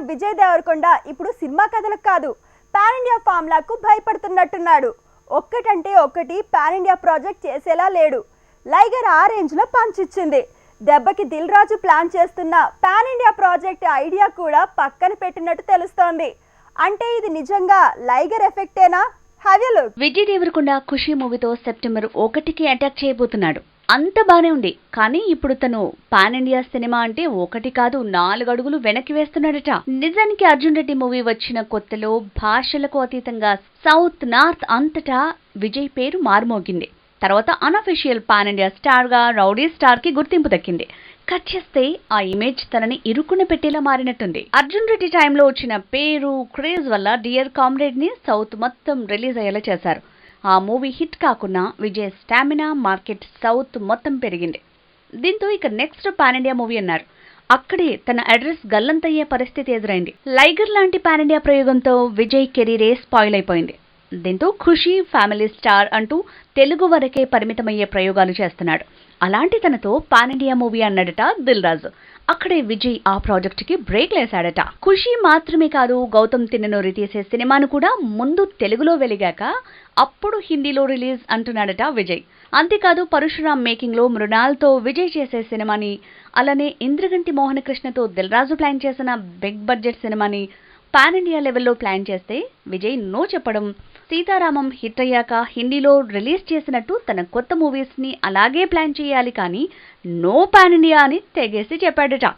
Star Vijay Devarakonda ఇప్పుడు cinema కథలకు కాదు పాన్ ఇండియా ఫార్ములాకు భయపడుతున్నట్టున్నాడు. ఒక్కటంటే ఒక్కటి పాన్ ఇండియా ప్రాజెక్ట్ చేసేలా లేడు. లైగర్ ఆ రేంజ్లో పంచిచ్చింది. దెబ్బకి దిల్ రాజు ప్లాన్ చేస్తున్న పాన్ ఇండియా ప్రాజెక్ట్ ఐడియా కూడా పక్కన పెట్టినట్టు తెలుస్తోంది. అంటే ఇది నిజంగా లైగర్ ఎఫెక్టేనా? విజయ్ దేవరకొండ ఖుషి మూవీతో సెప్టెంబర్ 1కి అటాక్ చేయబోతున్నాడు. అంత బానే ఉంది. కానీ ఇప్పుడు తను పాన్ ఇండియా సినిమా అంటే 1 కాదు 4 అడుగులు వెనక్కి వేస్తున్నాడట. నిజానికి అర్జున్ రెడ్డి మూవీ వచ్చిన కొత్తలో భాషలకు అతీతంగా సౌత్ నార్త్ అంతటా విజయ్ పేరు మారుమోగింది. తర్వాత అనఫిషియల్ పాన్ ఇండియా స్టార్ గా రౌడీ స్టార్ కి గుర్తింపు దక్కింది. కట్ చేస్తే ఆ ఇమేజ్ తనని ఇరుక్కున పెట్టేలా మారినట్టుంది. అర్జున్ రెడ్డి టైంలో వచ్చిన పేరు క్రేజ్ వల్ల డియర్ కామ్రేడ్ ని సౌత్ మొత్తం రిలీజ్ అయ్యేలా చేశారు. ఆ మూవీ హిట్ కాకున్నా విజయ్ స్టామినా మార్కెట్ సౌత్ మొత్తం పెరిగింది. దీంతో ఇక నెక్స్ట్ పాన్ ఇండియా మూవీ అన్నారు. అక్కడే తన అడ్రస్ గల్లంతయ్యే పరిస్థితి ఎదురైంది. లైగర్ లాంటి పాన్ ఇండియా ప్రయోగంతో విజయ్ కెరీరే స్పాయిల్ అయిపోయింది. దీంతో ఖుషి ఫ్యామిలీ స్టార్ అంటూ తెలుగు వరకే పరిమితమయ్యే ప్రయోగాలు చేస్తున్నాడు. అలాంటి తనతో పాన్ ఇండియా మూవీ అన్నాడట దిల్ రాజు. అక్కడే విజయ్ ఆ ప్రాజెక్ట్ కి బ్రేక్ లేసాడట. ఖుషి మాత్రమే కాదు గౌతమ్ తిన్ననూరి తీసే సినిమాను కూడా ముందు తెలుగులో వెలిగాక అప్పుడు హిందీలో రిలీజ్ అంటున్నాడట విజయ్. అంతేకాదు పరశురామ్ మేకింగ్ లో మృణాల్తో విజయ్ చేసే సినిమాని, అలానే ఇంద్రగంటి మోహనకృష్ణతో దిల్ రాజు ప్లాన్ చేసిన బిగ్ బడ్జెట్ సినిమాని పాన్ ఇండియా లెవెల్లో ప్లాన్ చేస్తే విజయ్ నో చెప్పడం, సీతారామం హిట్ అయ్యాక హిందీలో రిలీజ్ చేసినట్టు తన కొత్త మూవీస్ ని అలాగే ప్లాన్ చేయాలి కానీ నో పాన్ ఇండియా అని తెగేసి చెప్పాడట.